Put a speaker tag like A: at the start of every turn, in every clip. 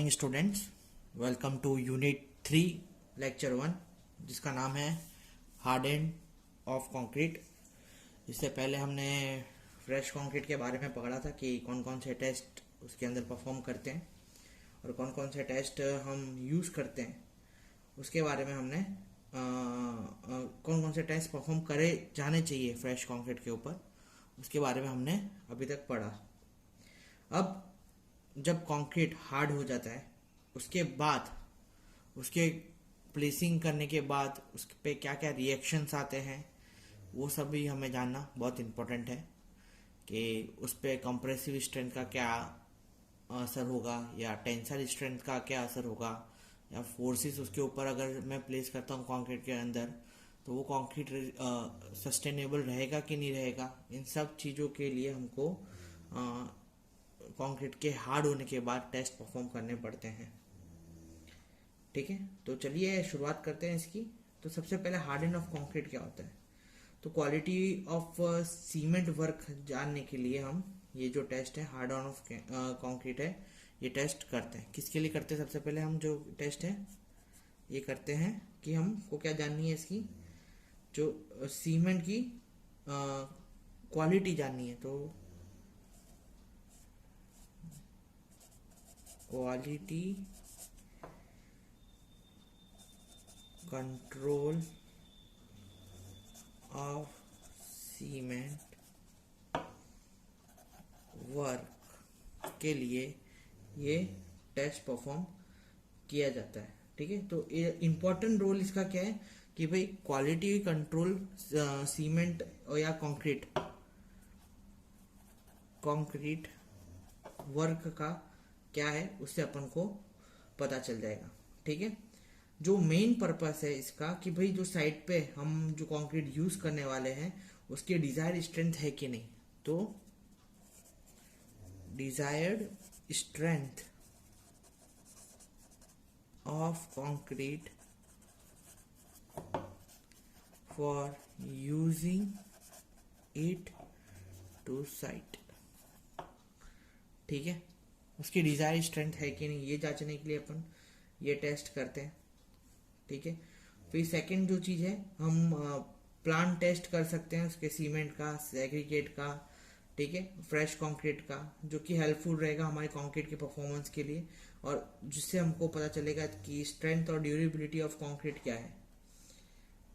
A: Morning students, welcome to unit 3 lecture 1 जिसका नाम है हार्ड एंड ऑफ कंक्रीट। इससे पहले हमने फ्रेश कंक्रीट के बारे में पढ़ा था कि कौन कौन से टेस्ट उसके अंदर परफॉर्म करते हैं और कौन कौन से टेस्ट हम यूज़ करते हैं। उसके बारे में हमने कौन कौन से टेस्ट परफॉर्म करे जाने चाहिए फ्रेश कंक्रीट के ऊपर, उसके बारे में हमने अभी तक पढ़ा। अब जब कंक्रीट हार्ड हो जाता है उसके बाद उसके प्लेसिंग करने के बाद उस पे क्या क्या रिएक्शंस आते हैं वो सब भी हमें जानना बहुत इम्पोर्टेंट है कि उस पे कंप्रेसिव स्ट्रेंथ का क्या असर होगा या टेंसाइल स्ट्रेंथ का क्या असर होगा या फोर्सेस उसके ऊपर अगर मैं प्लेस करता हूँ कंक्रीट के अंदर तो वो कंक्रीट सस्टेनेबल रहेगा कि नहीं रहेगा। इन सब चीज़ों के लिए हमको कंक्रीट के हार्ड होने के बाद टेस्ट परफॉर्म करने पड़ते हैं। ठीक है, तो चलिए शुरुआत करते हैं इसकी। तो सबसे पहले हार्डनिंग ऑफ कंक्रीट क्या होता है। तो क्वालिटी ऑफ सीमेंट वर्क जानने के लिए हम ये जो टेस्ट है हार्ड ऑन ऑफ कंक्रीट है ये टेस्ट करते हैं। किसके लिए करते हैं? सबसे पहले हम जो टेस्ट है ये करते हैं कि हमको क्या जाननी है, इसकी जो सीमेंट की क्वालिटी जाननी है। तो quality control of cement work के लिए ये टेस्ट परफॉर्म किया जाता है। ठीक है, तो ये इम्पोर्टेंट रोल इसका क्या है कि भाई क्वालिटी कंट्रोल सीमेंट या कंक्रीट वर्क का क्या है उससे अपन को पता चल जाएगा। ठीक है, जो मेन पर्पस है इसका कि भाई जो साइड पे हम जो कंक्रीट यूज करने वाले हैं उसके डिजायर्ड स्ट्रेंथ है कि नहीं। तो desired strength of concrete for using it to site. ठीक है, उसकी डिजायर स्ट्रेंथ है कि नहीं ये जांचने के लिए अपन ये टेस्ट करते हैं। ठीक है, फिर सेकंड जो चीज है हम प्लांट टेस्ट कर सकते हैं उसके सीमेंट का, एग्रीगेट का, ठीक है, फ्रेश कंक्रीट का, जो कि हेल्पफुल रहेगा हमारे कंक्रीट के परफॉर्मेंस के लिए और जिससे हमको पता चलेगा कि स्ट्रेंथ और ड्यूरेबिलिटी ऑफ कंक्रीट क्या है।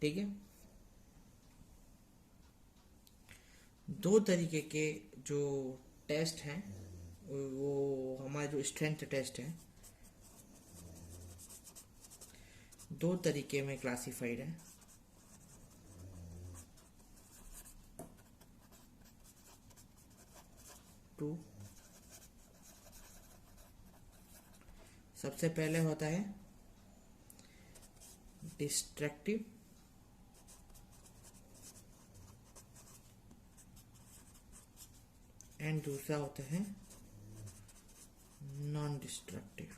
A: ठीक है, दो तरीके के जो टेस्ट हैं वो हमारा जो स्ट्रेंथ टेस्ट है दो तरीके में क्लासिफाइड है। टू, सबसे पहले होता है डिस्ट्रक्टिव एंड दूसरा होता है नॉन डिस्ट्रक्टिव।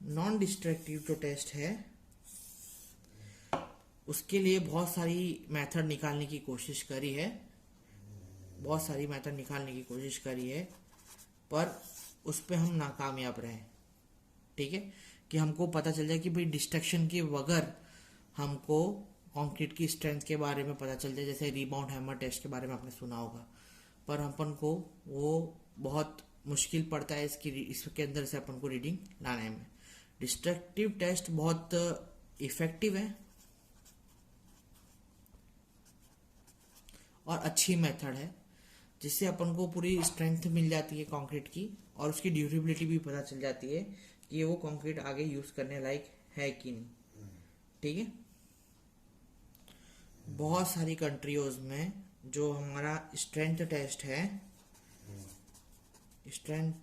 A: नॉन डिस्ट्रक्टिव जो टेस्ट है उसके लिए बहुत सारी मेथड निकालने की कोशिश करी है, पर उस पे हम नाकामयाब रहे। ठीक है, कि हमको पता चल जाए कि भाई डिस्ट्रक्शन के बगैर हमको कंक्रीट की स्ट्रेंथ के बारे में पता चल जाए, जैसे रिबाउंड हैमर टेस्ट के बारे में आपने सुना होगा, पर अपन को वो बहुत मुश्किल पड़ता है इसके अंदर से अपन को रीडिंग लाने में। डिस्ट्रक्टिव टेस्ट बहुत इफेक्टिव है और अच्छी मेथड है जिससे अपन को पूरी स्ट्रेंथ मिल जाती है कंक्रीट की और उसकी ड्यूरेबिलिटी भी पता चल जाती है कि वो कंक्रीट आगे यूज करने लायक है कि नहीं। ठीक है, बहुत सारी कंट्रीज में जो हमारा स्ट्रेंथ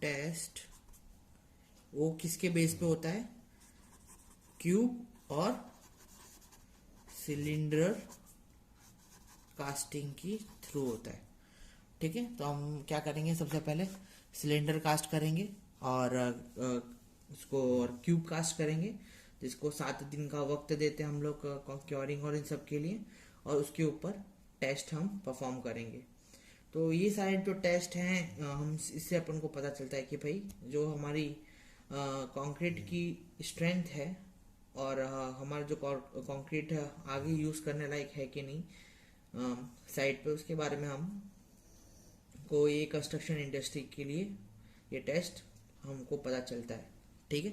A: टेस्ट वो किसके बेस पे होता है? क्यूब और सिलेंडर कास्टिंग की थ्रू होता है। ठीक है, तो हम क्या करेंगे, सबसे पहले सिलेंडर कास्ट करेंगे और उसको और क्यूब कास्ट करेंगे, जिसको 7 दिन का वक्त देते हैं हम लोग क्योरिंग और इन सब के लिए, और उसके ऊपर टेस्ट हम परफॉर्म करेंगे। तो ये सारे जो टेस्ट हैं हम इससे अपन को पता चलता है कि भाई जो हमारी कंक्रीट की स्ट्रेंथ है और हमारा जो कंक्रीट आगे यूज़ करने लायक है कि नहीं साइट पे, उसके बारे में हम को ये कंस्ट्रक्शन इंडस्ट्री के लिए ये टेस्ट हमको पता चलता है। ठीक है,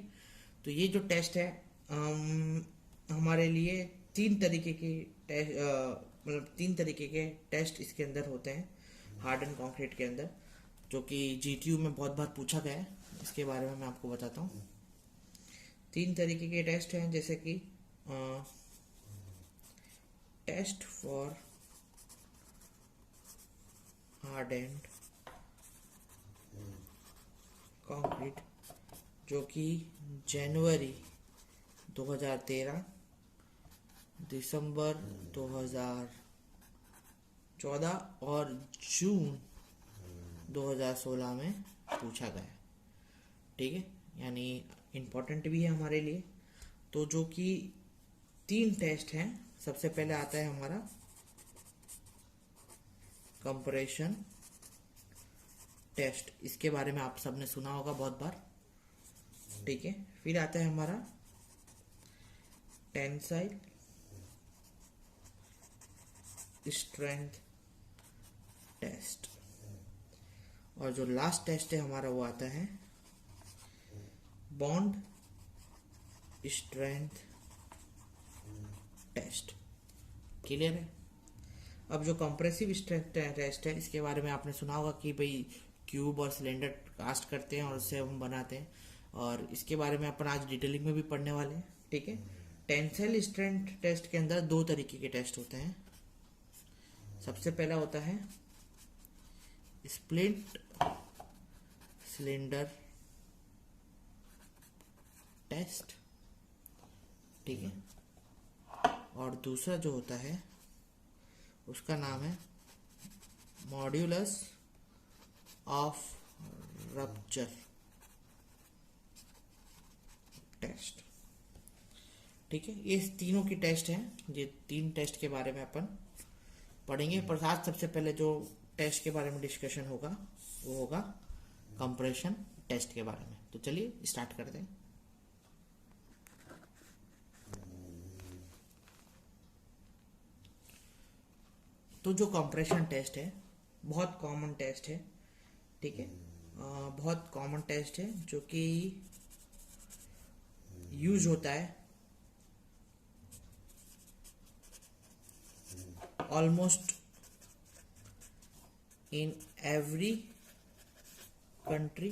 A: तो ये जो टेस्ट है हमारे लिए तीन तरीके के टेस्ट, मतलब तीन तरीके के टेस्ट इसके अंदर होते हैं हार्ड एंड कंक्रीट के अंदर, जो कि जीटीयू में बहुत बार पूछा गया है। इसके बारे में मैं आपको बताता हूँ। तीन तरीके के टेस्ट हैं, जैसे कि test for hard and concrete, जो कि जनवरी 2013, दिसंबर 2014 और जून 2016 में पूछा गया। ठीक है, यानी इम्पोर्टेंट भी है हमारे लिए। तो जो कि तीन टेस्ट हैं, सबसे पहले आता है हमारा कंप्रेशन टेस्ट, इसके बारे में आप सबने सुना होगा बहुत बार। ठीक है, फिर आता है हमारा टेंसाइल स्ट्रेंथ टेस्ट, और जो लास्ट टेस्ट है हमारा वो आता है बॉन्ड स्ट्रेंथ टेस्ट। क्लियर है? अब जो कंप्रेसिव स्ट्रेंथ टेस्ट है, इसके बारे में आपने सुना होगा कि भाई क्यूब और सिलेंडर कास्ट करते हैं और उससे हम बनाते हैं, और इसके बारे में अपन आज डिटेलिंग में भी पढ़ने वाले हैं। ठीक है, टेंसाइल स्ट्रेंथ टेस्ट के अंदर दो तरीके के टेस्ट होते हैं। सबसे पहला होता है स्प्लिट सिलेंडर टेस्ट। ठीक है, और दूसरा जो होता है उसका नाम है मॉड्यूलस ऑफ रप्चर टेस्ट। ठीक है, ये तीनों की टेस्ट हैं। ये तीन टेस्ट के बारे में अपन पढ़ेंगे, पर आज सबसे पहले जो टेस्ट के बारे में डिस्कशन होगा वो होगा कंप्रेशन टेस्ट के बारे में। तो चलिए स्टार्ट करते हैं। तो जो कंप्रेशन टेस्ट है बहुत कॉमन टेस्ट है। ठीक है, बहुत कॉमन टेस्ट है जो कि यूज होता है ऑलमोस्ट इन एवरी कंट्री।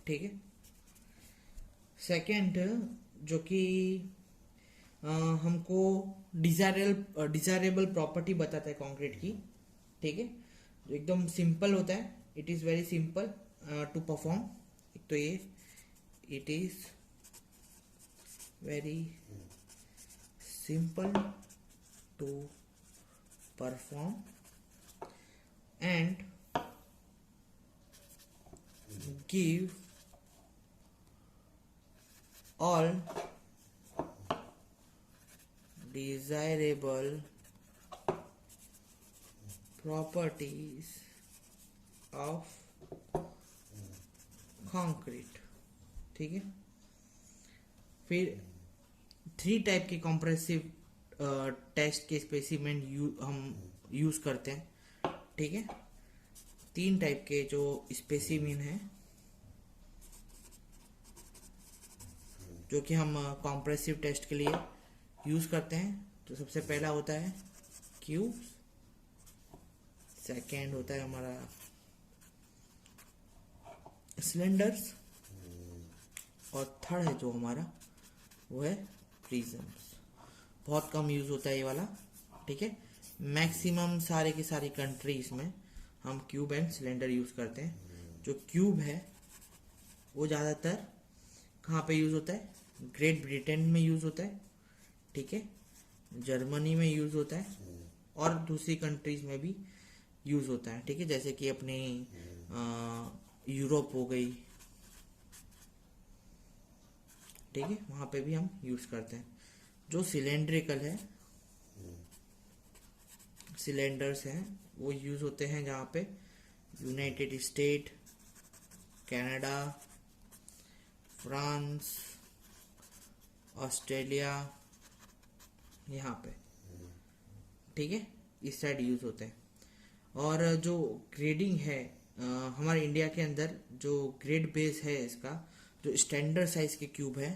A: ठीक है, सेकेंड जो कि हमको डिजायरेबल प्रॉपर्टी बताता है कंक्रीट की। ठीक है, जो एकदम सिंपल होता है, it is very simple to perform. एक तो ये it is very simple to perform and give all desirable properties of concrete। ठीक है, फिर थ्री टाइप के कंप्रेसिव टेस्ट के स्पेसिमेन हम यूज करते हैं। ठीक है, तीन टाइप के जो स्पेसिमेन हैं जो कि हम कॉम्प्रेसिव टेस्ट के लिए यूज करते हैं। तो सबसे पहला होता है क्यूब, सेकेंड होता है हमारा सिलेंडर्स, और थर्ड है जो हमारा वो है प्रिज्म्स। बहुत कम यूज होता है ये वाला। ठीक है, मैक्सिमम सारे की सारी कंट्रीज में हम क्यूब एंड सिलेंडर यूज करते हैं। जो क्यूब है वो ज़्यादातर कहाँ पे यूज होता है? ग्रेट ब्रिटेन में यूज होता है। ठीक है, जर्मनी में यूज होता है, और दूसरी कंट्रीज में भी यूज होता है। ठीक है, जैसे कि अपनी यूरोप हो गई। ठीक है, वहां पे भी हम यूज करते हैं। जो सिलेंड्रिकल है, सिलेंडर्स हैं वो यूज़ होते हैं जहाँ पे United state, Canada, France, Australia, यहाँ पे, ठीक है, इस साइड यूज़ होते हैं। और जो ग्रेडिंग है हमारे इंडिया के अंदर जो ग्रेड बेस है इसका, जो स्टैंडर्ड साइज के क्यूब है,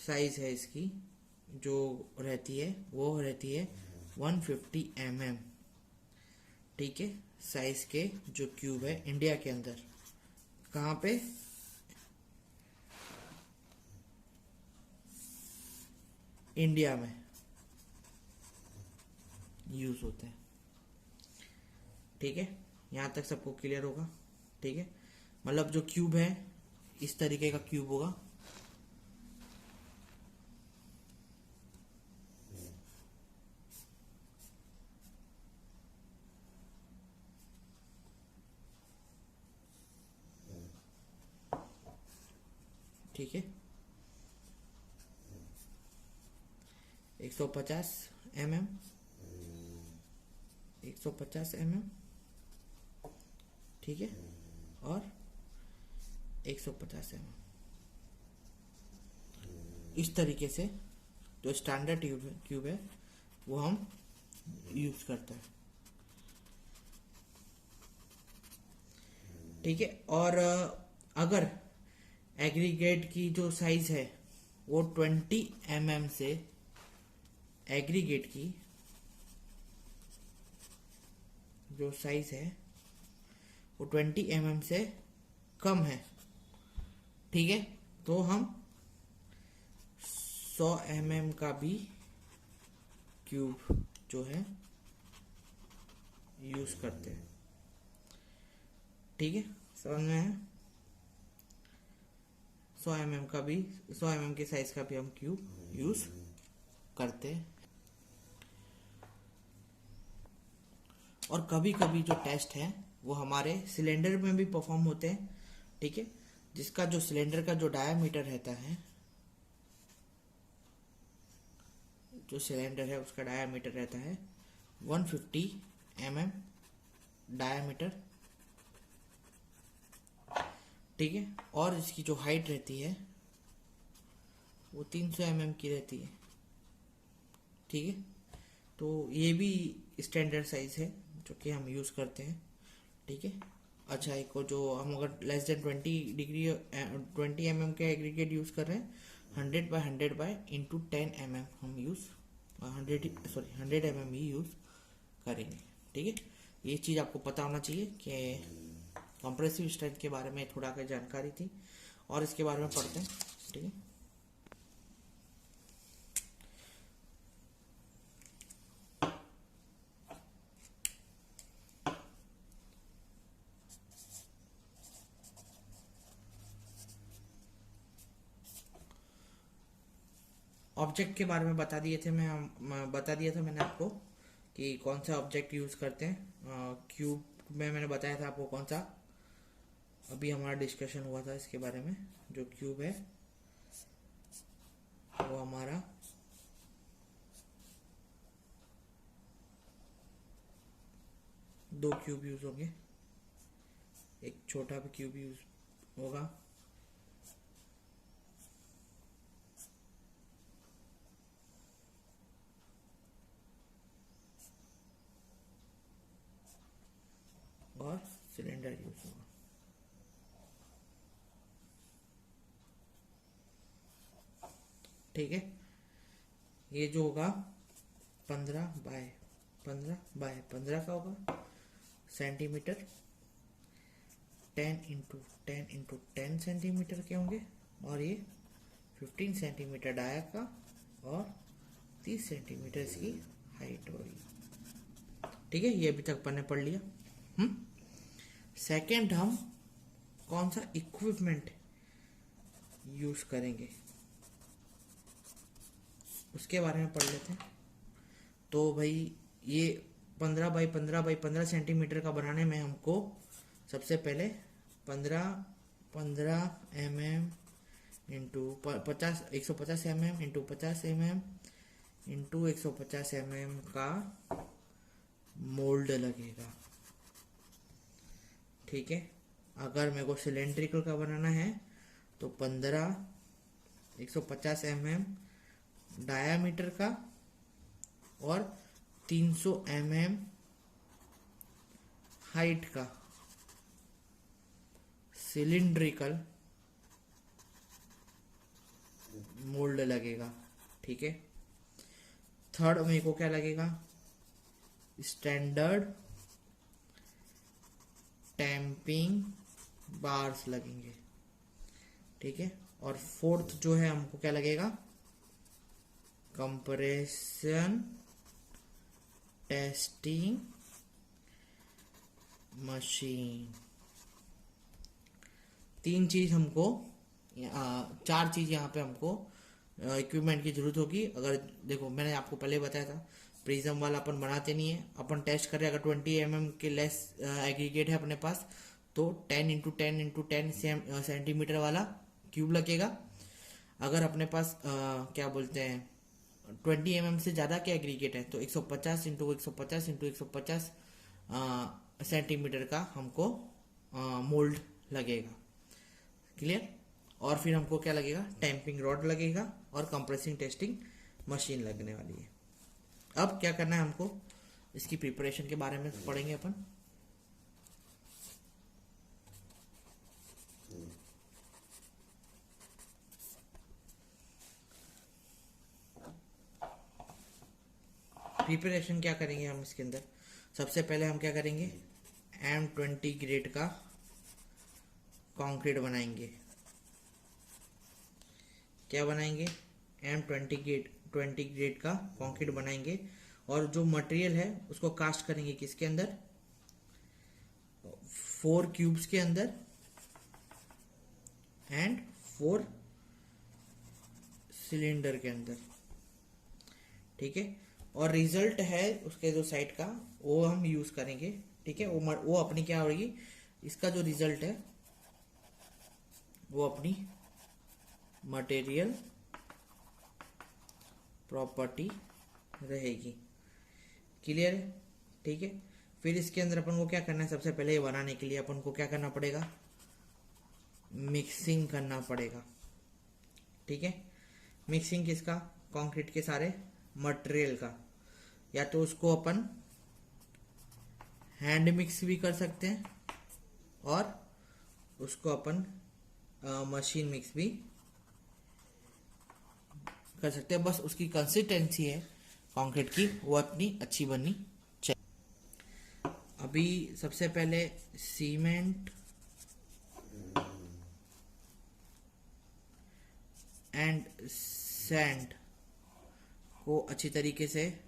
A: साइज है इसकी जो रहती है वो रहती है 150 mm, ठीक है, साइज के जो क्यूब है इंडिया के अंदर। कहाँ पे? इंडिया में यूज होते हैं, ठीक है। यहाँ तक सबको क्लियर होगा, ठीक है। मतलब जो क्यूब है इस तरीके का क्यूब होगा, ठीक है, 150 mm, 150 mm, ठीक है, और 150 mm। इस तरीके से जो स्टैंडर्ड क्यूब है वो हम यूज करते हैं, ठीक है। और अगर एग्रीगेट की जो साइज है वो 20 mm से, एग्रीगेट की जो साइज है वो 20 mm से कम है, ठीक है, तो हम 100 mm का भी क्यूब जो है यूज करते हैं, ठीक है, समझ में है। 100 mm का भी, 100 mm के साइज का भी हम क्यूब यूज करते हैं। और कभी कभी जो टेस्ट है वो हमारे सिलेंडर में भी परफॉर्म होते हैं, ठीक है, जिसका जो सिलेंडर का जो डायामीटर रहता है, जो सिलेंडर है उसका डायामीटर रहता है 150 mm डायामीटर, ठीक है, और इसकी जो हाइट रहती है वो 300 mm की रहती है, ठीक है। तो ये भी स्टैंडर्ड साइज है जो कि हम यूज़ करते हैं, ठीक है। अच्छा, एक को जो हम अगर लेस देन 20 mm के एग्रीगेट यूज़ कर रहे हैं, 100 बाय इंटू 10 mm हम यूज़ 100 mm ही यूज़ करेंगे, ठीक है। ये चीज़ आपको पता होना चाहिए कि कंप्रेसिव स्ट्रेंथ के बारे में थोड़ा सा जानकारी थी, और इसके बारे में पढ़ते हैं, ठीक है। ऑब्जेक्ट के बारे में बता दिए थे, मैं बता दिया था मैंने आपको कि कौन सा ऑब्जेक्ट यूज़ करते हैं। क्यूब में मैंने बताया था आपको कौन सा, अभी हमारा डिस्कशन हुआ था इसके बारे में। जो क्यूब है वो हमारा दो क्यूब यूज होंगे, एक छोटा भी क्यूब यूज होगा, और सिलेंडर यूज होगा, ठीक है। ये जो होगा 15 बाय 15 का होगा सेंटीमीटर, 10 सेंटीमीटर के होंगे, और ये 15 सेंटीमीटर डाया का, और 30 सेंटीमीटर इसकी हाइट होगी, ठीक है। ये अभी तक अपन ने पढ़ लिया। सेकेंड, हम कौन सा इक्विपमेंट यूज करेंगे उसके बारे में पढ़ लेते हैं। तो भाई ये 15 बाई 15 सेंटीमीटर का बनाने में हमको सबसे पहले 15 mm into 150 mm into 50 mm into 150 mm का मोल्ड लगेगा। ठीक है, अगर मेरे को सिलेंड्रिकल का बनाना है तो 150 mm डायामीटर का और 300 mm हाइट का सिलिंड्रिकल मोल्ड लगेगा। ठीक है, थर्ड मेरे को क्या लगेगा, स्टैंडर्ड टैंपिंग बार्स लगेंगे। ठीक है, और फोर्थ जो है हमको क्या लगेगा, कंप्रेशन टेस्टिंग मशीन। तीन चीज हमको, चार चीज यहाँ पे हमको इक्विपमेंट की जरूरत होगी। अगर देखो मैंने आपको पहले बताया था प्रिज्म वाला अपन बनाते नहीं है, अपन टेस्ट कर रहे हैं। अगर 20 mm के लेस एग्रीगेट है अपने पास तो 10 इंटू 10 इंटू 10 सेंटीमीटर वाला क्यूब लगेगा। अगर अपने पास क्या बोलते हैं 20 mm से ज़्यादा के एग्रीगेट है तो 150 इंटू 150 इंटू 150 सेंटीमीटर का हमको मोल्ड लगेगा। क्लियर। और फिर हमको क्या लगेगा, टैंपिंग रॉड लगेगा और कंप्रेसिंग टेस्टिंग मशीन लगने वाली है। अब क्या करना है हमको, इसकी प्रिपरेशन के बारे में पढ़ेंगे अपन। प्रिपरेशन क्या करेंगे हम इसके अंदर, सबसे पहले हम क्या करेंगे, M20 ग्रेड का कंक्रीट बनाएंगे। क्या बनाएंगे, M20 ग्रेड का कंक्रीट बनाएंगे। और जो मटेरियल है उसको कास्ट करेंगे किसके अंदर, 4 क्यूब्स के अंदर एंड 4 सिलेंडर के अंदर। ठीक है, और रिजल्ट है उसके जो साइड का वो हम यूज करेंगे। ठीक है, वो अपनी क्या होगी, इसका जो रिजल्ट है वो अपनी मटेरियल प्रॉपर्टी रहेगी। क्लियर है। ठीक है, फिर इसके अंदर अपन को क्या करना है, सबसे पहले ये बनाने के लिए अपन को क्या करना पड़ेगा, मिक्सिंग करना पड़ेगा। ठीक है, मिक्सिंग किसका, कंक्रीट के सारे मटेरियल का। या तो उसको अपन हैंड मिक्स भी कर सकते हैं और उसको अपन मशीन मिक्स भी कर सकते हैं। बस उसकी कंसिस्टेंसी है कंक्रीट की वो अपनी अच्छी बननी चाहिए। अभी सबसे पहले सीमेंट एंड सैंड को अच्छी तरीके से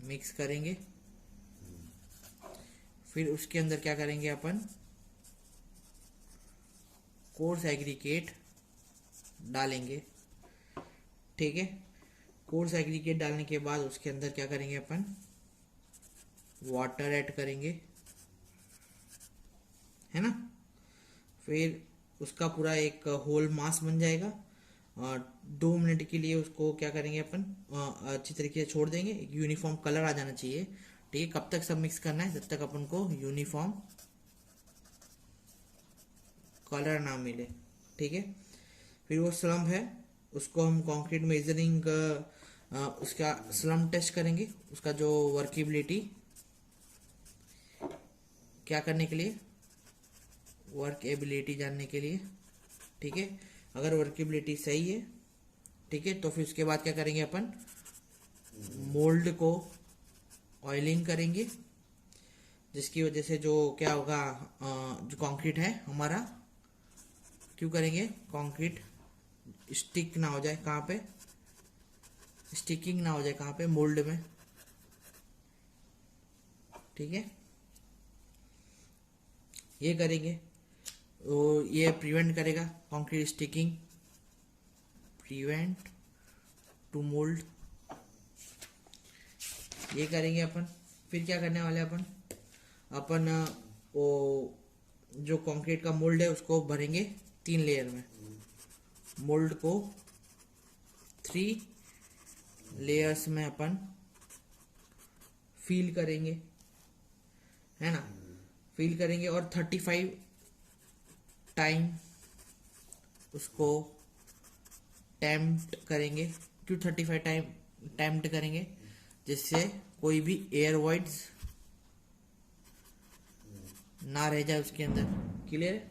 A: मिक्स करेंगे। फिर उसके अंदर क्या करेंगे अपन, कोर्स एग्रीगेट डालेंगे। ठीक है, कोर्स एग्रीगेट डालने के बाद उसके अंदर क्या करेंगे अपन, वाटर ऐड करेंगे, है ना। फिर उसका पूरा एक होल मास बन जाएगा और 2 मिनट के लिए उसको क्या करेंगे अपन, अच्छी तरीके से छोड़ देंगे। एक यूनिफॉर्म कलर आ जाना चाहिए। ठीक है, कब तक सब मिक्स करना है, जब तक अपन को यूनिफॉर्म कलर ना मिले। ठीक है, फिर वो स्लम्प है उसको हम कंक्रीट मेजरिंग उसका स्लम्प टेस्ट करेंगे, उसका जो वर्केबिलिटी क्या करने के लिए, वर्केबिलिटी जानने के लिए। ठीक है, अगर वर्केबिलिटी सही है, ठीक है, तो फिर उसके बाद क्या करेंगे अपन, मोल्ड को ऑयलिंग करेंगे, जिसकी वजह से जो क्या होगा, जो कंक्रीट है हमारा, क्यों करेंगे, कंक्रीट स्टिक ना हो जाए, कहाँ पे स्टिकिंग ना हो जाए, कहाँ पे, मोल्ड में। ठीक है, ये करेंगे तो ये प्रिवेंट करेगा concrete sticking, prevent to mould, ये करेंगे अपन। फिर क्या करने वाले अपन वो जो कंक्रीट का मोल्ड है उसको भरेंगे 3 लेयर में। मोल्ड को 3 लेयर्स में अपन फील करेंगे, है ना, फील करेंगे और 35 टाइम उसको टेम्प्ट करेंगे। क्यों 35 टाइम टेम्प्ट करेंगे? जिससे कोई भी एयर वॉइड्स ना रह जाए उसके अंदर। क्लियर?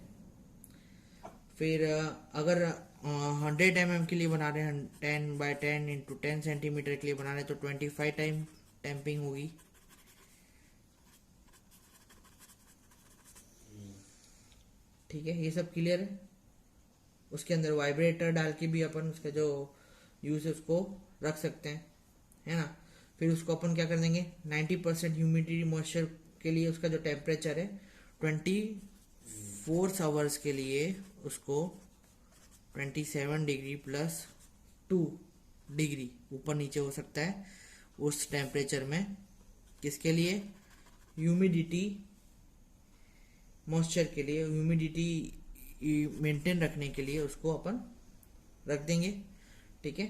A: फिर अगर 100 mm के लिए बना रहे हैं, 10 बाय 10 इंटू 10 सेंटीमीटर के लिए बना रहे हैं, तो 25 टाइम टेम्पिंग होगी। ठीक है, ये सब क्लियर है। उसके अंदर वाइब्रेटर डाल के भी अपन उसका जो यूज है उसको रख सकते हैं, है ना। फिर उसको अपन क्या कर देंगे, 90% ह्यूमिडिटी मॉइस्चर के लिए उसका जो टेम्परेचर है 24 आवर्स के लिए उसको 27 डिग्री प्लस 2 डिग्री ऊपर नीचे हो सकता है उस टेम्परेचर में। किसके लिए? ह्यूमिडिटी मॉइस्चर के लिए, ह्यूमिडिटी मेंटेन रखने के लिए उसको अपन रख देंगे। ठीक है,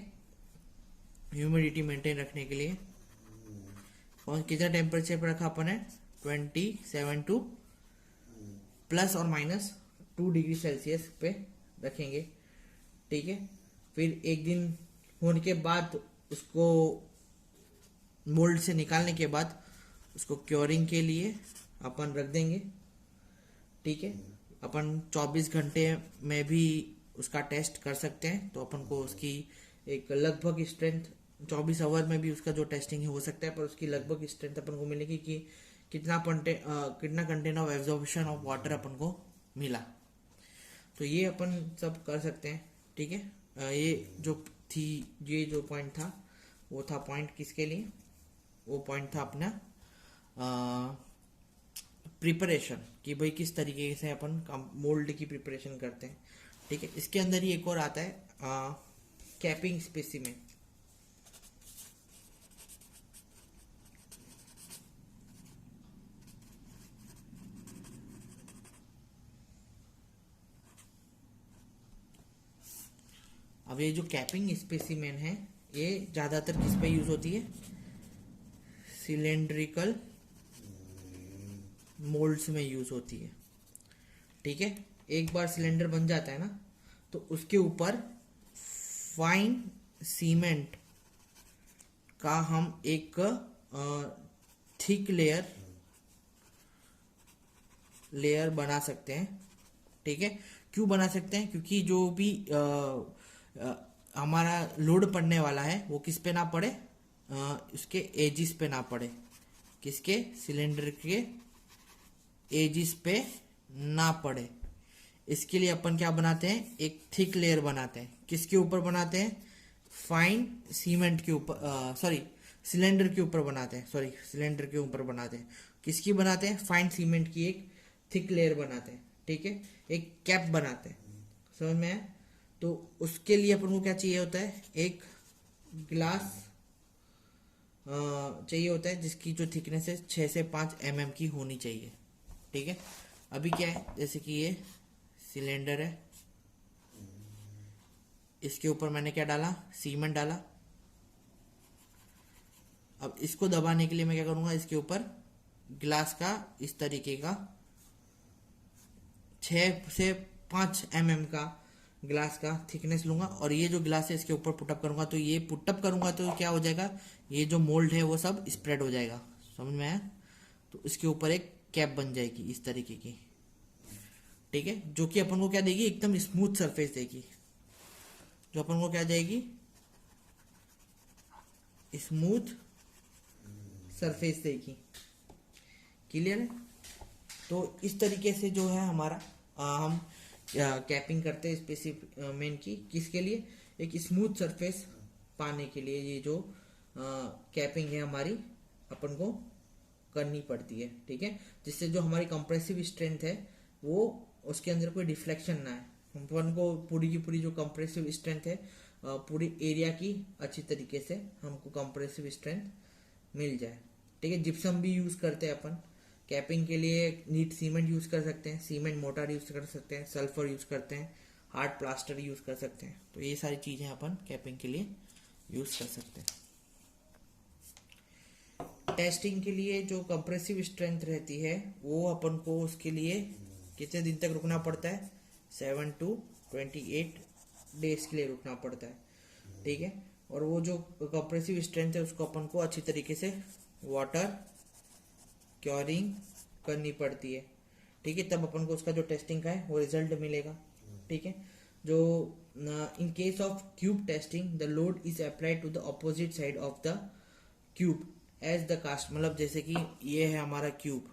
A: ह्यूमिडिटी मेंटेन रखने के लिए कौन कितना टेम्परेचर पर रखा अपन है? 27 टू प्लस और माइनस 2 डिग्री सेल्सियस पे रखेंगे। ठीक है, फिर एक दिन होने के बाद उसको मोल्ड से निकालने के बाद उसको क्योरिंग के लिए अपन रख देंगे। ठीक है, अपन 24 घंटे में भी उसका टेस्ट कर सकते हैं, तो अपन को उसकी एक लगभग स्ट्रेंथ 24 आवर में भी उसका जो टेस्टिंग है हो सकता है, पर उसकी लगभग स्ट्रेंथ अपन को मिलेगी कि कितना content of absorption of water अपन को मिला। तो ये अपन सब कर सकते हैं। ठीक है, ये जो पॉइंट था वो था पॉइंट किसके लिए? वो पॉइंट था अपना प्रिपरेशन, कि भाई किस तरीके से अपन मोल्ड की प्रिपरेशन करते हैं। ठीक है, इसके अंदर ही एक और आता है कैपिंग स्पेसिमेन। अब ये जो कैपिंग स्पेसिमेन है ये ज्यादातर किस पे यूज होती है? सिलेंड्रिकल मोल्ड्स में यूज होती है। ठीक है, एक बार सिलेंडर बन जाता है ना, तो उसके ऊपर फाइन सीमेंट का हम एक थिक लेयर बना सकते हैं। ठीक है, क्यों बना सकते हैं? क्योंकि जो भी हमारा लोड पड़ने वाला है वो किस पे ना पड़े, उसके एजिस पे ना पड़े। किसके? सिलेंडर के एजिस पे ना पड़े। इसके लिए अपन क्या बनाते हैं? एक थिक लेयर बनाते हैं। किसके ऊपर बनाते हैं? फाइन सीमेंट के ऊपर, सिलेंडर के ऊपर बनाते हैं। सिलेंडर के ऊपर बनाते हैं। किसकी बनाते हैं? फाइन सीमेंट की एक थिक लेयर बनाते हैं। ठीक है, एक कैप बनाते हैं। समझ में है? तो उसके लिए अपन को क्या चाहिए होता है? एक ग्लास चाहिए होता है जिसकी जो थिकनेस है 6 से 5 mm की होनी चाहिए। ठीक है, अभी क्या है, जैसे कि ये सिलेंडर है, इसके ऊपर मैंने क्या डाला? सीमेंट डाला। अब इसको दबाने के लिए मैं क्या करूंगा? इसके ऊपर ग्लास का इस तरीके का 6 से 5 mm का ग्लास का थिकनेस लूंगा और ये जो ग्लास है इसके ऊपर पुटअप करूंगा। तो ये पुटअप करूंगा तो क्या हो जाएगा? ये जो मोल्ड है वो सब स्प्रेड हो जाएगा। समझ में आया? तो इसके ऊपर एक कैप बन जाएगी इस तरीके की। ठीक है, जो कि अपन को क्या देगी? एकदम स्मूथ सरफेस देगी। जो अपन को क्या देगी? स्मूथ सरफेस देगी। क्लियर है? तो इस तरीके से जो है हमारा हम कैपिंग करते हैं स्पेसिमेन की। किसके लिए? एक स्मूथ सरफेस पाने के लिए ये जो कैपिंग है हमारी अपन को करनी पड़ती है। ठीक है, जिससे जो हमारी कंप्रेसिव स्ट्रेंथ है वो उसके अंदर कोई डिफ्लेक्शन ना है। अपन को पूरी की पूरी जो कंप्रेसिव स्ट्रेंथ है पूरी एरिया की अच्छी तरीके से हमको कंप्रेसिव स्ट्रेंथ मिल जाए। ठीक है, जिप्सम भी यूज करते हैं अपन कैपिंग के लिए। नीट सीमेंट यूज कर सकते हैं, सीमेंट मोटार यूज कर सकते हैं, सल्फर यूज करते हैं हार्ड प्लास्टर यूज कर सकते हैं। तो ये सारी चीजें अपन कैपिंग के लिए यूज कर सकते हैं। टेस्टिंग के लिए जो कंप्रेसिव स्ट्रेंथ रहती है वो अपन को उसके लिए कितने दिन तक रुकना पड़ता है, 7 to 28 डेज के लिए रुकना पड़ता है, ठीक है। और वो जो कंप्रेसिव स्ट्रेंथ है उसको अपन को अच्छी तरीके से वाटर क्योरिंग करनी पड़ती है, ठीक है, तब अपन को उसका जो टेस्टिंग का है वो रिजल्ट मिलेगा, ठीक है। जो in case of cube testing the load is applied to the opposite side of the cube as the cast, मतलब जैसे कि ये है हमारा क्यूब,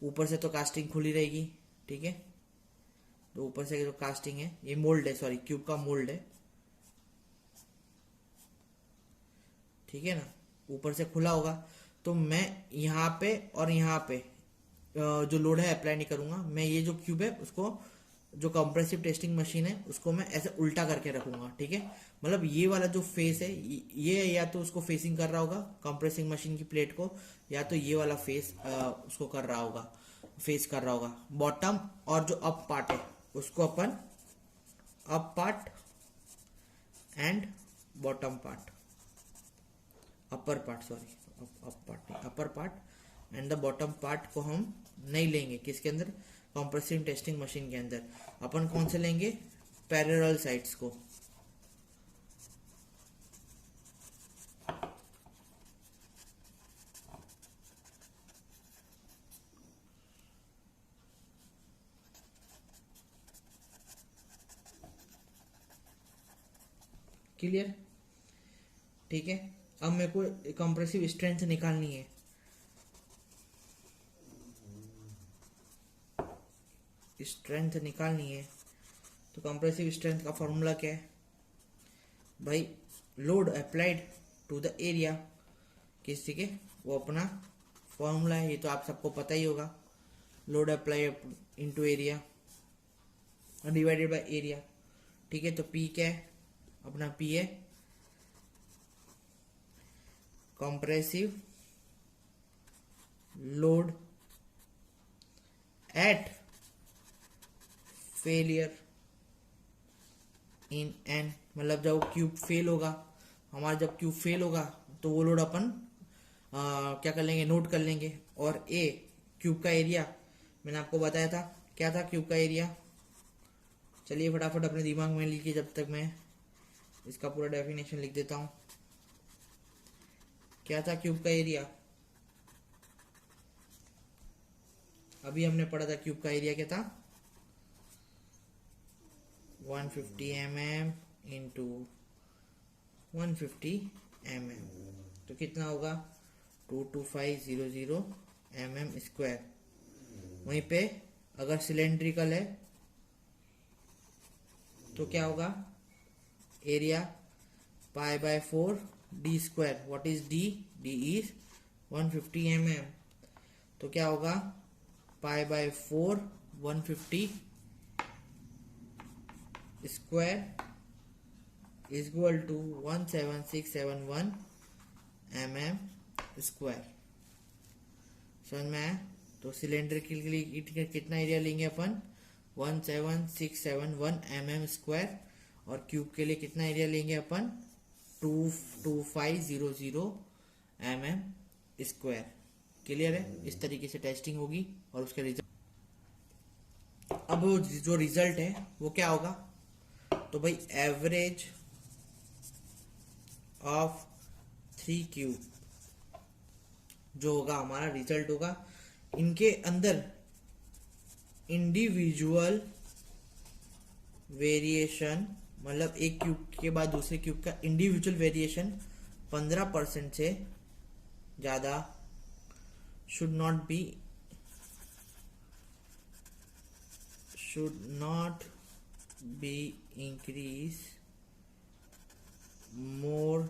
A: ऊपर से तो कास्टिंग खुली रहेगी, ठीक है। तो ऊपर से जो कास्टिंग है, ये मोल्ड है, सॉरी क्यूब का मोल्ड है, ठीक है ना, ऊपर से खुला होगा। तो मैं यहाँ पे और यहाँ पे जो लोड है अप्लाई नहीं करूंगा, मैं ये जो क्यूब है उसको, जो कंप्रेसिव टेस्टिंग मशीन है उसको मैं ऐसे उल्टा करके रखूंगा, ठीक है। मतलब ये वाला जो फेस है ये या तो उसको फेसिंग कर रहा होगा कंप्रेसिंग मशीन की प्लेट को, या तो ये वाला फेस उसको कर रहा होगा, फेस कर रहा होगा। बॉटम और जो अप पार्ट है उसको अपन up part and bottom part, upper part, sorry up part नहीं, upper part and the bottom part को हम नहीं लेंगे किसके अंदर, कंप्रेसिव टेस्टिंग मशीन के अंदर। अपन कौन से लेंगे, पैरेलल साइड्स को, क्लियर, ठीक है। अब मेरे को कंप्रेसिव स्ट्रेंथ निकालनी है, स्ट्रेंथ निकालनी है। तो कंप्रेसिव स्ट्रेंथ का फॉर्मूला क्या है भाई, load applied to the area, किसी के वो अपना फॉर्मूला है, ये तो आप सबको पता ही होगा, load apply into area divided by area, ठीक है। तो पी क्या है अपना, पी है compressive load at failure in an, मतलब जब क्यूब फेल होगा हमारा, जब क्यूब फेल होगा तो वो लोड अपन क्या कर लेंगे, नोट कर लेंगे। और ए क्यूब का एरिया मैंने आपको बताया था, क्या था क्यूब का एरिया, चलिए फटाफट अपने दिमाग में लिखिए जब तक मैं इसका पूरा डेफिनेशन लिख देता हूं। क्या था क्यूब का एरिया, अभी हमने पढ़ा था क्यूब का एरिया क्या था, 150 mm इंटू 150 mm, तो कितना होगा 22500 mm स्क्वायर। वहीं पे अगर सिलेंड्रिकल है तो क्या होगा, area pi by 4 D square, what is D, D is 150 mm, तो क्या होगा pi by 4 150 square is equal to 17671 mm square. समझ में आया। तो सिलेंडर के लिए कितना एरिया लेंगे अपन, 17671 mm स्क्वायर, और क्यूब के लिए कितना एरिया लेंगे अपन, 22500 mm स्क्वायर। क्लियर है, इस तरीके से टेस्टिंग होगी और उसका रिजल्ट, अब जो रिजल्ट है वो क्या होगा, तो भाई एवरेज ऑफ 3 क्यूब जो होगा हमारा रिजल्ट होगा, इनके अंदर इंडिविजुअल वेरिएशन, मतलब एक क्यूब के बाद दूसरे क्यूब का इंडिविजुअल वेरिएशन 15% से ज्यादा should not be increase more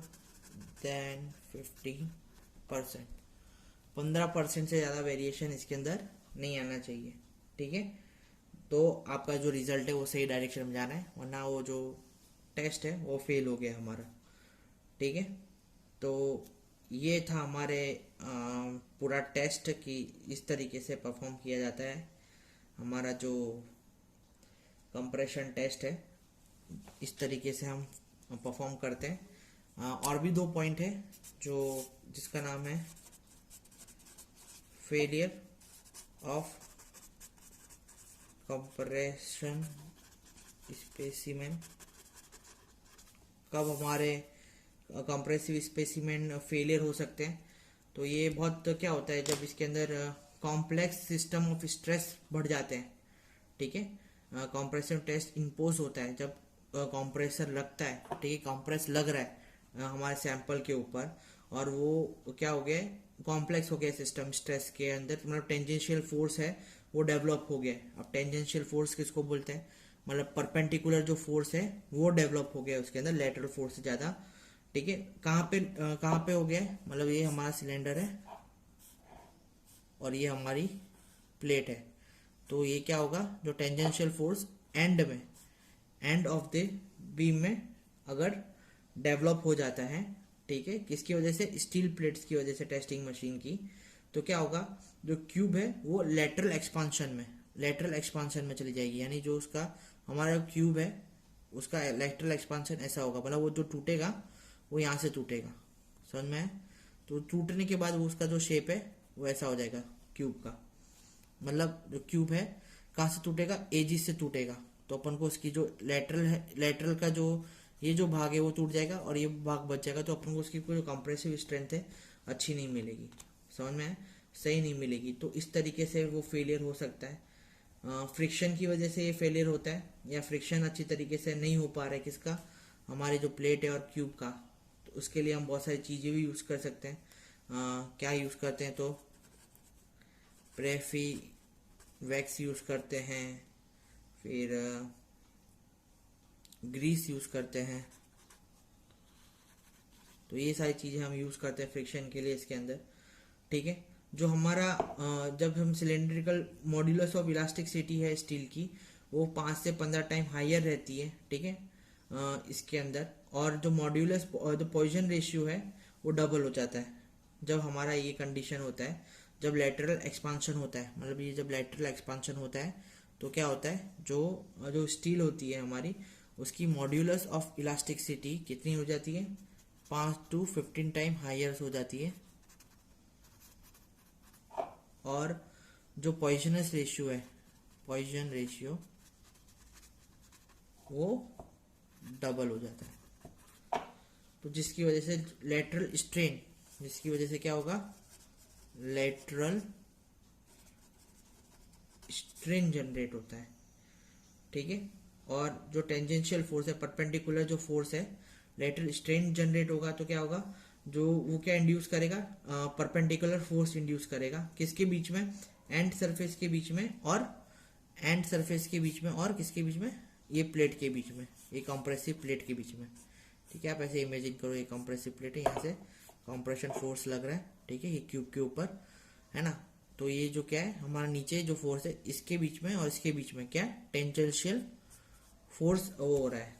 A: than 50%, 15% से ज्यादा वेरिएशन इसके अंदर नहीं आना चाहिए, ठीक है। तो आपका जो रिजल्ट है वो सही डायरेक्शन में जाना है, वरना वो जो टेस्ट है वो फेल हो गया हमारा, ठीक है। तो ये था हमारे पूरा टेस्ट कि इस तरीके से परफॉर्म किया जाता है हमारा जो कंप्रेशन टेस्ट है, इस तरीके से हम परफॉर्म करते हैं। और भी 2 पॉइंट है जो जिसका नाम है फेलियर ऑफ कंप्रेशन स्पेसिमेन। कब हमारे कंप्रेसिव स्पेसिमेन फेलियर हो सकते हैं, तो ये बहुत क्या होता है जब इसके अंदर कॉम्प्लेक्स सिस्टम ऑफ स्ट्रेस बढ़ जाते हैं, ठीक है। कंप्रेसिव टेस्ट इम्पोज होता है जब कंप्रेसर लगता है, ठीक है, कंप्रेस लग रहा है हमारे सैंपल के ऊपर, और वो क्या हो गया, कॉम्प्लेक्स हो गया सिस्टम स्ट्रेस के अंदर, मतलब टेंजेंशियल फोर्स है वो डेवलप हो गया। अब टेंजेंशियल फोर्स किसको बोलते हैं, मतलब परपेंडिकुलर जो फोर्स है वो डेवलप हो गया उसके अंदर लेटरल फोर्स से ज़्यादा, ठीक है। कहाँ पे हो गया, मतलब ये हमारा सिलेंडर है और ये हमारी प्लेट है, तो ये क्या होगा, जो tangential force end of the beam में अगर डेवलप हो जाता है, ठीक है, किसकी वजह से, स्टील प्लेट्स की वजह से टेस्टिंग मशीन की, तो क्या होगा, जो क्यूब है वो लेटरल एक्सपांशन में चली जाएगी, यानी जो उसका हमारा क्यूब है उसका लेटरल एक्सपांशन ऐसा होगा, मतलब वो जो टूटेगा वो यहाँ से टूटेगा, समझ में है। तो टूटने के बाद वो उसका जो शेप है वो ऐसा हो जाएगा क्यूब का, मतलब जो क्यूब है कहाँ से टूटेगा, एजिस से टूटेगा, तो अपन को उसकी जो लेटरल का जो ये जो भाग है वो टूट जाएगा और ये भाग बच जाएगा, तो अपन को उसकी जो कंप्रेसिव स्ट्रेंथ है अच्छी नहीं मिलेगी, समझ में है, सही नहीं मिलेगी। तो इस तरीके से वो फेलियर हो सकता है। फ्रिक्शन की वजह से ये फेलियर होता है, या फ्रिक्शन अच्छी तरीके से नहीं हो पा रहा है किसका, हमारी जो प्लेट है और क्यूब का, तो उसके लिए हम बहुत सारी चीज़ें भी यूज़ कर सकते हैं। क्या यूज़ करते हैं, तो प्रेफी वैक्स यूज़ करते हैं, फिर ग्रीस यूज़ करते हैं, तो ये सारी चीज़ें हम यूज़ करते हैं फ्रिक्शन के लिए इसके अंदर, ठीक है। जो हमारा जब हम सिलेंड्रिकल मॉड्यूलस ऑफ इलास्टिसिटी है स्टील की, वो 5 से 15 टाइम हायर रहती है, ठीक है, इसके अंदर, और जो मॉड्यूलस जो पॉइजन रेशियो है वो डबल हो जाता है जब हमारा ये कंडीशन होता है, जब लेटरल एक्सपांशन होता है, मतलब ये जब लेटरल एक्सपांशन होता है तो क्या होता है, जो स्टील होती है हमारी, उसकी मॉड्यूलस ऑफ इलास्टिसिटी कितनी हो जाती है, 5 to 15 टाइम हायर हो जाती है, और जो पॉइजन रेशियो वो डबल हो जाता है, तो जिसकी वजह से लेटरल स्ट्रेन, जिसकी वजह से क्या होगा, लेटरल स्ट्रेन जनरेट होता है, ठीक है। और जो टेंजेंशियल फोर्स है, परपेंडिकुलर जो फोर्स है, लेटरल स्ट्रेन जनरेट होगा, तो क्या होगा, जो वो क्या इंड्यूस करेगा, परपेंडिकुलर फोर्स इंड्यूस करेगा, किसके बीच में, एंड सरफेस के बीच में, और किसके बीच में, ये प्लेट के बीच में, ये कंप्रेसिव प्लेट के बीच में, ठीक है। आप ऐसे इमेजिन करो, ये कंप्रेसिव प्लेट है, यहाँ से कंप्रेशन फोर्स लग रहा है, ठीक है, ये क्यूब के ऊपर है ना, तो ये जो क्या है हमारा नीचे जो फोर्स है इसके बीच में और इसके बीच में क्या टेंजेंशियल फोर्स वो हो रहा है,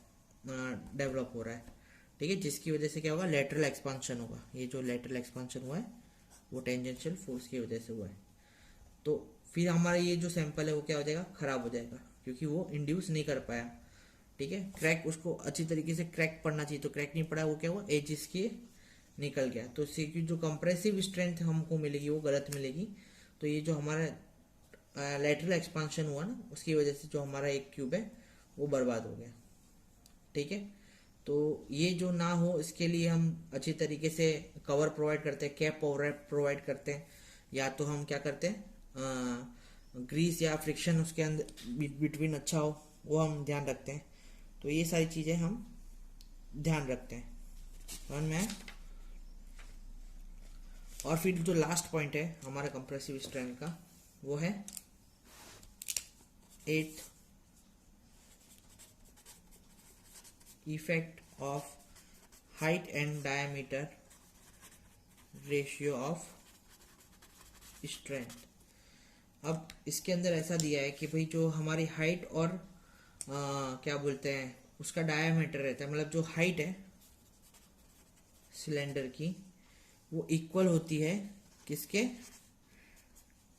A: डेवलप हो रहा है, ठीक है, जिसकी वजह से क्या होगा, लेटरल एक्सपांशन होगा। ये जो लेटरल एक्सपांशन हुआ है वो टेंजेंशियल फोर्स की वजह से हुआ है, तो फिर हमारा ये जो सैंपल है वो क्या हो जाएगा, खराब हो जाएगा, क्योंकि वो इंड्यूस नहीं कर पाया, ठीक है। क्रैक, उसको अच्छी तरीके से क्रैक पड़ना चाहिए, तो क्रैक नहीं पड़ा, वो क्या हुआ, एजिस के निकल गया, तो इससे की जो कंप्रेसिव स्ट्रेंथ हमको मिलेगी वो गलत मिलेगी। तो ये जो हमारा लेटरल एक्सपांशन हुआ ना, उसकी वजह से जो हमारा एक क्यूब है वो बर्बाद हो गया, ठीक है। तो ये जो ना हो इसके लिए हम अच्छी तरीके से कवर प्रोवाइड करते हैं, कैप प्रोवाइड करते हैं, या तो हम क्या करते हैं, ग्रीस या फ्रिक्शन उसके अंदर बिटवीन अच्छा हो वो हम ध्यान रखते हैं। तो ये सारी चीज़ें हम ध्यान रखते हैं, समझ में आया। और फिर जो लास्ट पॉइंट है हमारा कंप्रेसिव स्ट्रेंथ का, वो है 8th effect of height and diameter ratio of strength. अब इसके अंदर ऐसा दिया है कि भाई जो हमारी हाइट और क्या बोलते हैं उसका डायमीटर रहता है, मतलब जो हाइट है सिलेंडर की वो इक्वल होती है किसके,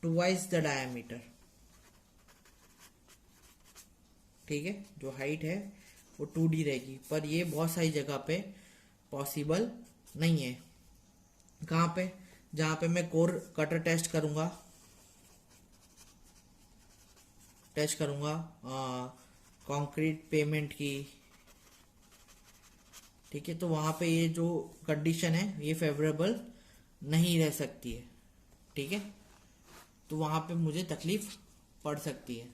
A: ट्वाइस द डायमीटर, ठीक है, जो हाइट है वो 2D रहेगी, पर ये बहुत सारी जगह पे पॉसिबल नहीं है। कहाँ पे? जहाँ पे मैं कोर कटर टेस्ट करूँगा कंक्रीट पेमेंट की, ठीक है, तो वहाँ पे ये जो कंडीशन है ये फेवरेबल नहीं रह सकती है, ठीक है, तो वहाँ पे मुझे तकलीफ पड़ सकती है।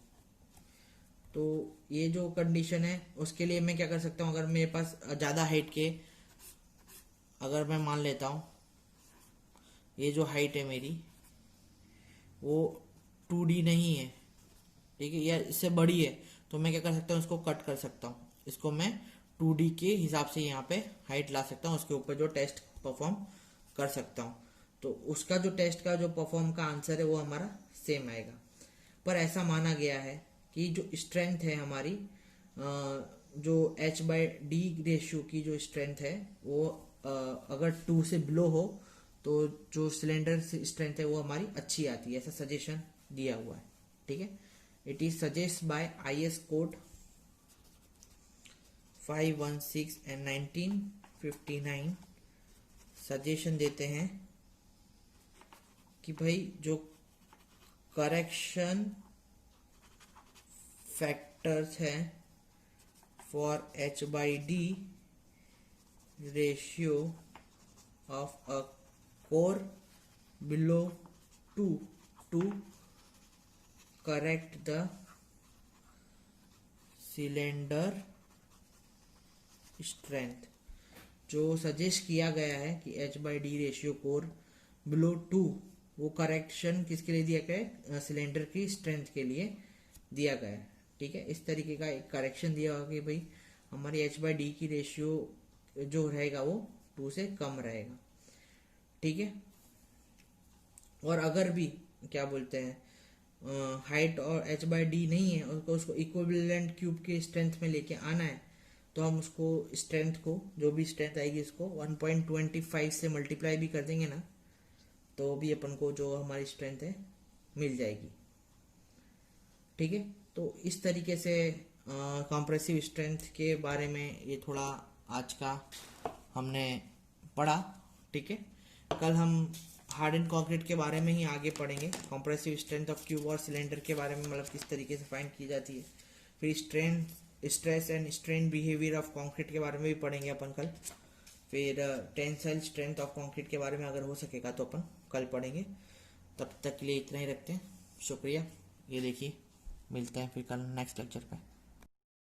A: तो ये जो कंडीशन है उसके लिए मैं क्या कर सकता हूँ, अगर मेरे पास ज़्यादा हाइट के, अगर मैं मान लेता हूँ ये जो हाइट है मेरी वो 2D नहीं है, ठीक है, या इससे बड़ी है, तो मैं क्या कर सकता हूँ, इसको कट कर सकता हूँ, इसको मैं 2D के हिसाब से यहाँ पे हाइट ला सकता हूँ, उसके ऊपर जो टेस्ट परफॉर्म कर सकता हूँ, तो उसका जो टेस्ट का जो परफॉर्म का आंसर है वो हमारा सेम आएगा। पर ऐसा माना गया है कि जो स्ट्रेंथ है हमारी, जो H/D रेशियो की जो स्ट्रेंथ है वो अगर 2 से बिलो हो तो जो सिलेंडर स्ट्रेंथ है वो हमारी अच्छी आती है, ऐसा सजेशन दिया हुआ है, ठीक है। It is suggest by IS code 516 and 1959 suggestion देते हैं कि भाई जो करेक्शन फैक्टर्स हैं for H/D ratio of a core below 2 to correct the cylinder strength, जो सजेस्ट किया गया है कि H/D रेशियो कोर बिलो 2, वो करेक्शन किसके लिए दिया गया है, सिलेंडर की स्ट्रेंथ के लिए दिया गया है, ठीक है। इस तरीके का एक करेक्शन दिया होगा कि भाई हमारी H/D की रेशियो जो रहेगा वो 2 से कम रहेगा, ठीक है। और अगर भी क्या बोलते हैं हाइट और H/D नहीं है और उसको इक्विवेलेंट क्यूब के स्ट्रेंथ में लेके आना है, तो हम उसको स्ट्रेंथ को, जो भी स्ट्रेंथ आएगी इसको 1.25 से मल्टीप्लाई भी कर देंगे ना, तो भी अपन को जो हमारी स्ट्रेंथ है मिल जाएगी, ठीक है। तो इस तरीके से कंप्रेसिव स्ट्रेंथ के बारे में ये थोड़ा आज का हमने पढ़ा, ठीक है। कल हम हार्ड एंड कंक्रीट के बारे में ही आगे पढ़ेंगे, कंप्रेसिव स्ट्रेंथ ऑफ क्यूब और सिलेंडर के बारे में, मतलब किस तरीके से फाइंड की जाती है। फिर stress and strain behaviour of concrete के बारे में भी पढ़ेंगे अपन कल। फिर टेंसाइल स्ट्रेंथ ऑफ कंक्रीट के बारे में अगर हो सकेगा तो अपन कल पढ़ेंगे। तब तक के लिए इतना ही रखते हैं, शुक्रिया। ये देखिए, मिलते हैं फिर कल नेक्स्ट लेक्चर पे।